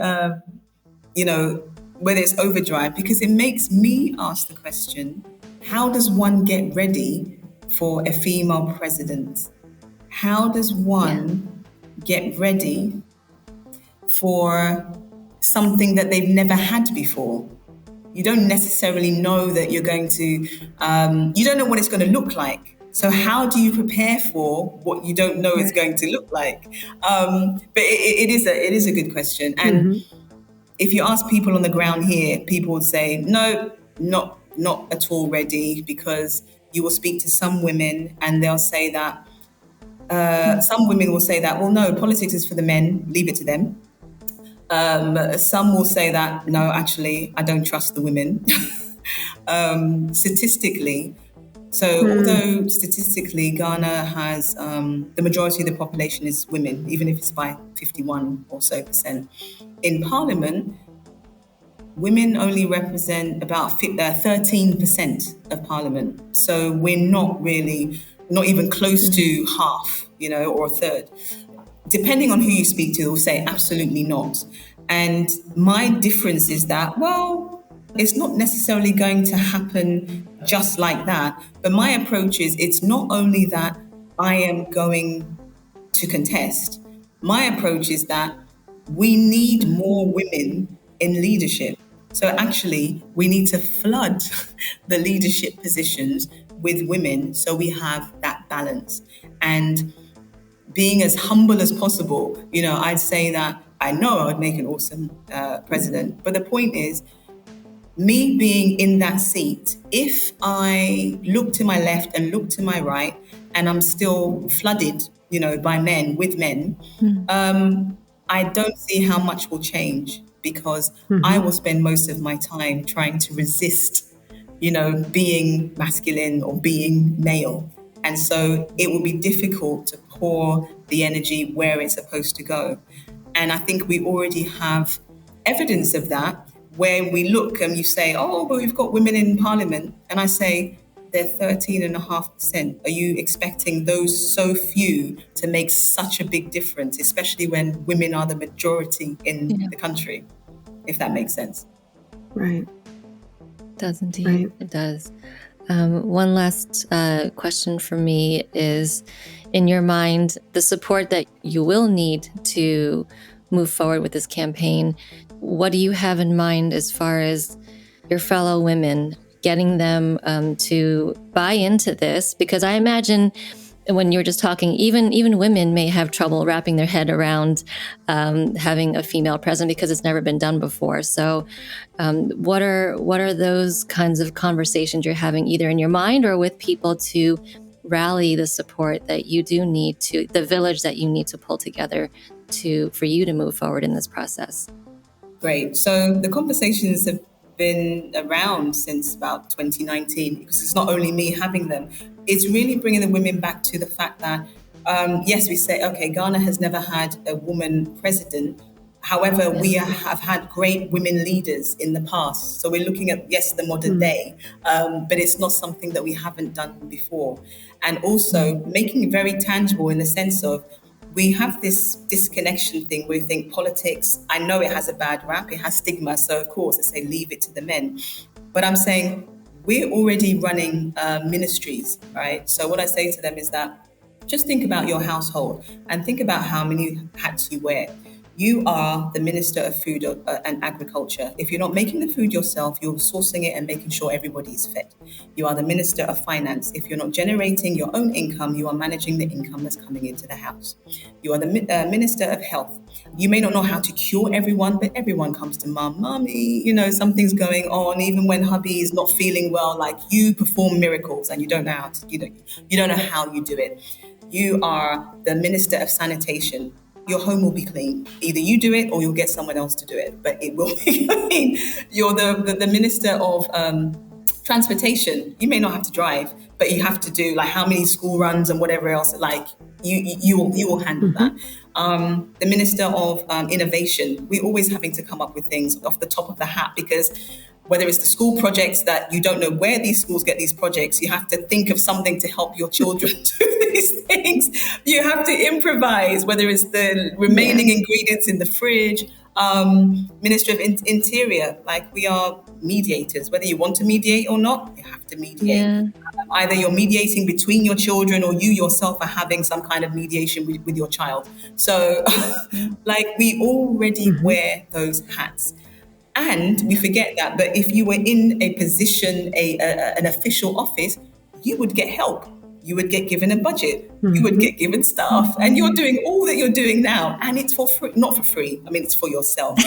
whether it's overdrive, because it makes me ask the question, how does one get ready for a female president? How does one get ready for something that they've never had before? You don't necessarily know that you're going to, you don't know what it's going to look like. So how do you prepare for what you don't know is going to look like? But it is a good question. And if you ask people on the ground here, people would say, no, not not at all ready, because you will speak to some women and they'll say that, some women will say that, well, no, politics is for the men, leave it to them. Some will say that, no, actually, I don't trust the women. Statistically, although statistically Ghana has the majority of the population is women, even if it's by 51 or so percent. In Parliament, women only represent about 13% of Parliament. So we're not even close to half, or a third. Depending on who you speak to, they'll say absolutely not. And my difference is that, well, it's not necessarily going to happen just like that. But my approach is, it's not only that I am going to contest. My approach is that we need more women in leadership. So actually, we need to flood the leadership positions with women so we have that balance. And being as humble as possible, I'd say that I know I would make an awesome president. But the point is, me being in that seat, if I look to my left and look to my right, and I'm still flooded, by men, with men, I don't see how much will change, because I will spend most of my time trying to resist, being masculine or being male. And so it will be difficult to pour the energy where it's supposed to go. And I think we already have evidence of that, where we look and you say, oh, but we've got women in Parliament. And I say, they're 13.5%. Are you expecting those so few to make such a big difference, especially when women are the majority in the country, if that makes sense? Right. It does indeed. Right. It does. One last question for me is, in your mind, the support that you will need to move forward with this campaign, what do you have in mind as far as your fellow women, getting them to buy into this? Because I imagine when you're just talking, even women may have trouble wrapping their head around having a female president, because it's never been done before. So what are those kinds of conversations you're having, either in your mind or with people, to rally the support that you do need, to the village that you need to pull together for you to move forward in this process? Great. So the conversations have been around since about 2019, because it's not only me having them. It's really bringing the women back to the fact that, yes, we say, okay, Ghana has never had a woman president. However, we have had great women leaders in the past. So we're looking at, yes, the modern day, but it's not something that we haven't done before. And also making it very tangible, in the sense of, we have this disconnection thing where we think politics, I know it has a bad rap, it has stigma. So of course I say, leave it to the men. But I'm saying, we're already running ministries, right? So what I say to them is that, just think about your household and think about how many hats you wear. You are the Minister of Food and Agriculture. If you're not making the food yourself, you're sourcing it and making sure everybody is fed. You are the Minister of Finance. If you're not generating your own income, you are managing the income that's coming into the house. You are the Minister of Health. You may not know how to cure everyone, but everyone comes to mommy, something's going on. Even when hubby is not feeling well, like, you perform miracles and you don't know how to, you don't know how you do it. You are the Minister of Sanitation. Your home will be clean. Either you do it or you'll get someone else to do it, but it will be clean. You're the Minister of Transportation. You may not have to drive, but you have to do, like, how many school runs and whatever else. Like, you will handle that. The Minister of Innovation. We're always having to come up with things off the top of the hat, because whether it's the school projects that you don't know where these schools get these projects, you have to think of something to help your children do these things. You have to improvise, whether it's the remaining ingredients in the fridge. Ministry of Interior, like, we are mediators. Whether you want to mediate or not, you have to mediate. Yeah. Either you're mediating between your children, or you yourself are having some kind of mediation with your child. So, like, we already wear those hats. And we forget that. But if you were in a position, an official office, you would get help. You would get given a budget. You would get given staff. And you're doing all that you're doing now. And it's for free, not for free. I mean, it's for yourself.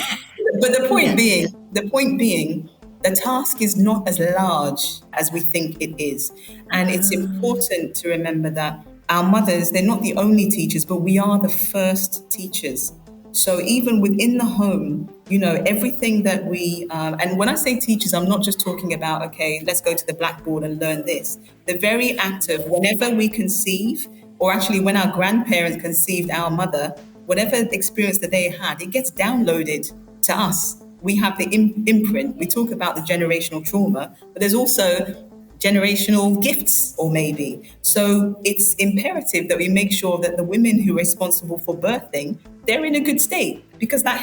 But the point being, the task is not as large as we think it is. And it's important to remember that our mothers, they're not the only teachers, but we are the first teachers. So even within the home, everything that and when I say teachers, I'm not just talking about, okay, let's go to the blackboard and learn this. The very act of whenever we conceive, or actually when our grandparents conceived our mother, whatever experience that they had, it gets downloaded to us. We have the imprint. We talk about the generational trauma, but there's also generational gifts, or maybe. So it's imperative that we make sure that the women who are responsible for birthing, they're in a good state, because that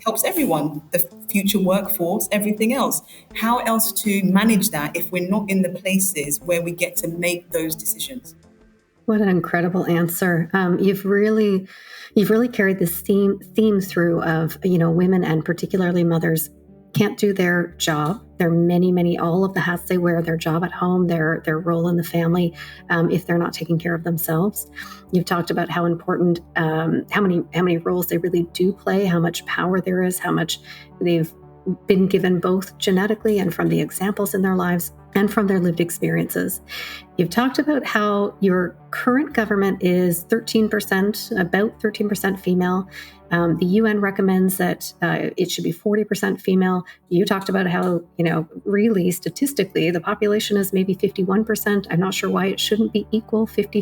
helps everyone, the future workforce, everything else. How else to manage that if we're not in the places where we get to make those decisions? What an incredible answer. You've really carried this theme through of, women, and particularly mothers, can't do their job. There are many, all of the hats they wear, their job at home, their role in the family, if they're not taking care of themselves. You've talked about how important, how many roles they really do play, how much power there is, how much they've been given both genetically and from the examples in their lives and from their lived experiences. You've talked about how your current government is about 13% female. The UN recommends that it should be 40% female. You talked about how, really statistically, the population is maybe 51%. I'm not sure why it shouldn't be equal, 50,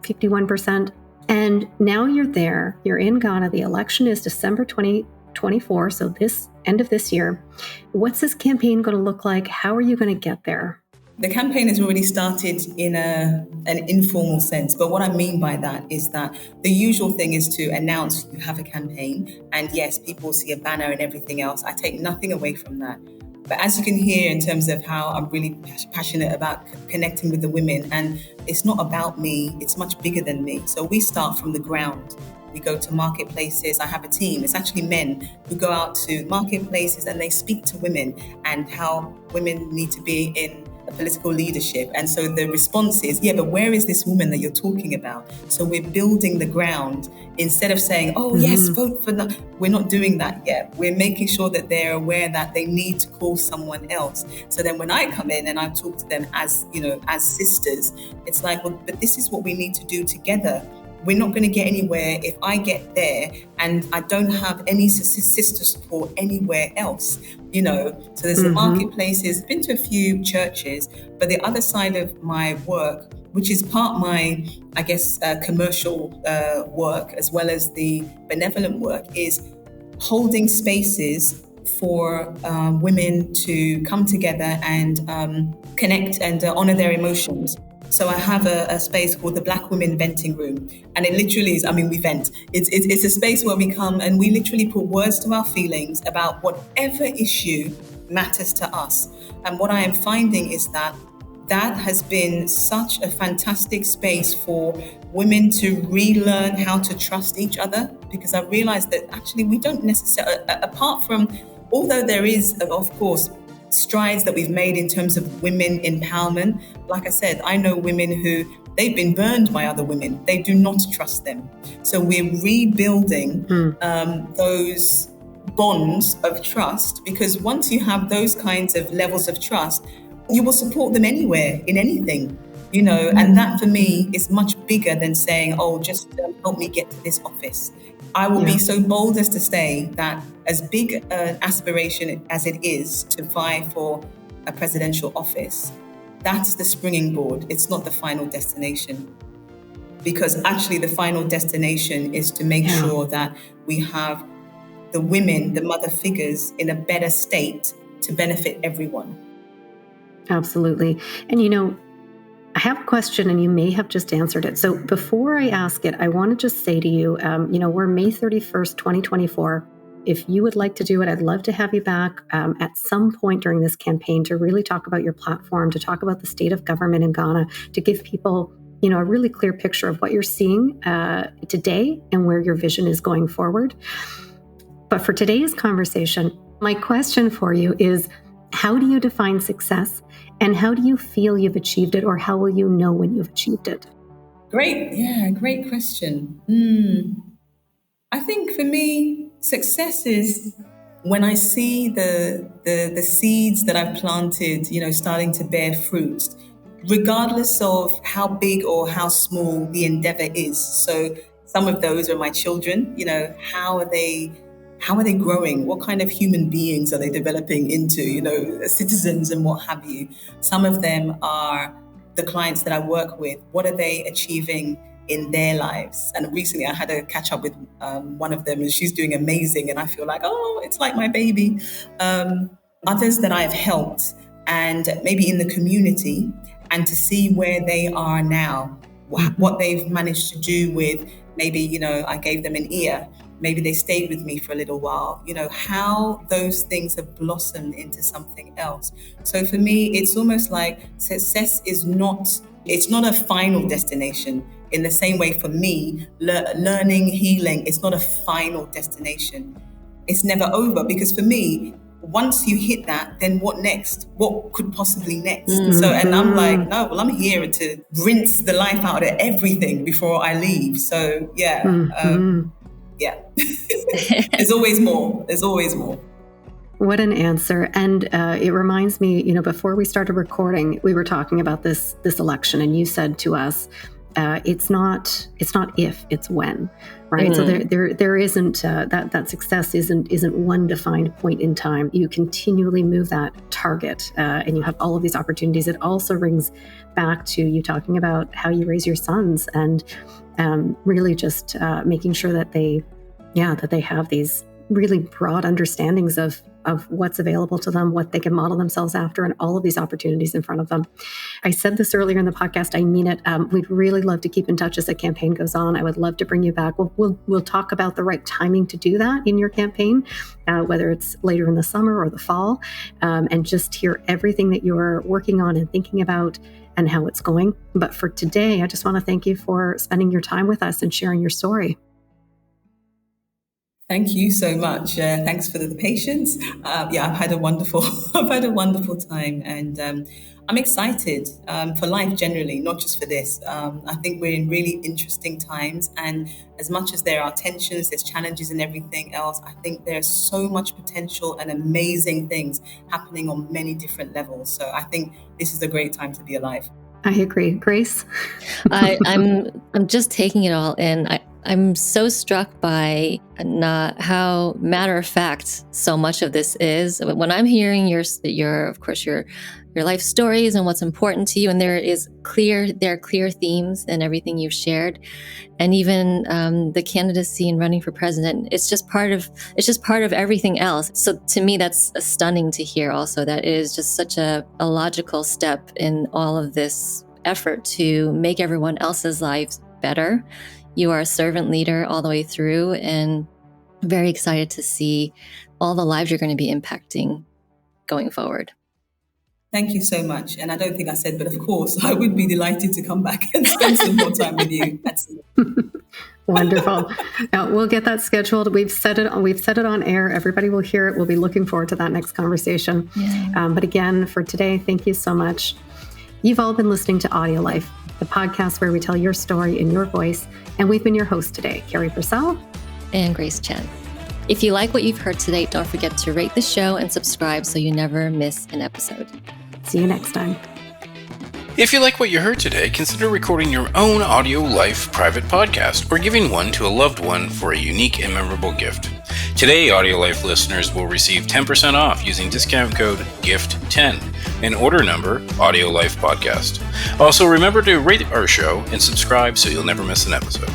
51%. And now you're in Ghana. The election is December 2024, so this end of this year. What's this campaign going to look like? How are you going to get there? The campaign has already started in an informal sense. But what I mean by that is that the usual thing is to announce you have a campaign. And yes, people see a banner and everything else. I take nothing away from that. But as you can hear, in terms of how I'm really passionate about connecting with the women, and it's not about me, it's much bigger than me. So we start from the ground. We go to marketplaces. I have a team. It's actually men who go out to marketplaces and they speak to women and how women need to be in a political leadership. And so the response is, yeah, but where is this woman that you're talking about? So we're building the ground instead of saying, oh, yes, vote for that. We're not doing that yet. We're making sure that they're aware that they need to call someone else. So then when I come in and I talk to them as sisters, it's like, well, but this is what we need to do together. We're not going to get anywhere if I get there and I don't have any sister support anywhere else, So there's the marketplaces, been to a few churches, but the other side of my work, which is part my, commercial work as well as the benevolent work, is holding spaces for women to come together and connect and honor their emotions. So I have a space called the Black Women Venting Room. And it literally is, we vent. It's a space where we come and we literally put words to our feelings about whatever issue matters to us. And what I am finding is that has been such a fantastic space for women to relearn how to trust each other, because I realized that actually we don't necessarily, apart from, although there is, of course, strides that we've made in terms of women empowerment. Like I said, I know women who they've been burned by other women. They do not trust them. So we're rebuilding those bonds of trust, because once you have those kinds of levels of trust, you will support them anywhere, in anything, and that for me is much bigger than saying, oh, just help me get to this office. I will be so bold as to say that as big an aspiration as it is to vie for a presidential office, that's the springing board. It's not the final destination. Because actually the final destination is to make sure that we have the women, the mother figures, in a better state to benefit everyone. Absolutely. And I have a question, and you may have just answered it. So before I ask it, I want to just say to you, we're May 31st, 2024. If you would like to do it, I'd love to have you back at some point during this campaign to really talk about your platform, to talk about the state of government in Ghana, to give people, a really clear picture of what you're seeing today and where your vision is going forward. But for today's conversation, my question for you is, how do you define success? And how do you feel you've achieved it, or how will you know when you've achieved it? Great question. I think for me, success is when I see the seeds that I've planted, starting to bear fruit, regardless of how big or how small the endeavor is. So some of those are my children. How are they growing? What kind of human beings are they developing into, citizens and what have you? Some of them are the clients that I work with. What are they achieving in their lives? And recently I had a catch up with one of them, and she's doing amazing. And I feel like, oh, it's like my baby. Others that I've helped and maybe in the community, and to see where they are now, what they've managed to do with maybe, I gave them an ear. Maybe they stayed with me for a little while, how those things have blossomed into something else. So for me, it's almost like success it's not a final destination. In the same way for me, learning, healing, it's not a final destination. It's never over, because for me, once you hit that, then what next? What could possibly next? So, and I'm like, no, well, I'm here to rinse the life out of everything before I leave. So yeah, there's always more. There's always more. What an answer. And it reminds me, before we started recording, we were talking about this election, and you said to us, it's not if, it's when, right? Mm-hmm. So there isn't that success isn't one defined point in time. You continually move that target, and you have all of these opportunities. It also rings back to you talking about how you raise your sons, and really just making sure that they have these really broad understandings of what's available to them, what they can model themselves after, and all of these opportunities in front of them. I said this earlier in the podcast, I mean it. We'd really love to keep in touch as the campaign goes on. I would love to bring you back. We'll talk about the right timing to do that in your campaign, whether it's later in the summer or the fall, and just hear everything that you're working on and thinking about and how it's going. But for today, I just want to thank you for spending your time with us and sharing your story. Thank you so much. Thanks for the patience. I've had a wonderful time, and I'm excited for life generally, not just for this. I think we're in really interesting times, and as much as there are tensions, there's challenges and everything else, I think there's so much potential and amazing things happening on many different levels. So I think this is a great time to be alive. I agree. Grace? I'm just taking it all in. I'm so struck by how matter of fact so much of this is. When I'm hearing your life stories and what's important to you, and there are clear themes in everything you've shared, and even the candidacy and running for president, it's just part of everything else. So to me, that's stunning to hear. Also, that it is just such a logical step in all of this effort to make everyone else's lives better. You are a servant leader all the way through, and very excited to see all the lives you're going to be impacting going forward. Thank you so much. And I don't think I said, but of course, I would be delighted to come back and spend some more time with you. Wonderful. Now, we'll get that scheduled. We've set it on air. Everybody will hear it. We'll be looking forward to that next conversation. Yeah. But again, for today, thank you so much. You've all been listening to AudioLife, the podcast where we tell your story in your voice. And we've been your hosts today, Carrie Purcell and Grace Chen. If you like what you've heard today, don't forget to rate the show and subscribe so you never miss an episode. See you next time. If you like what you heard today, consider recording your own AudioLife private podcast or giving one to a loved one for a unique and memorable gift. Today, AudioLife listeners will receive 10% off using discount code GIFT10 and order number AudioLife Podcast. Also, remember to rate our show and subscribe so you'll never miss an episode.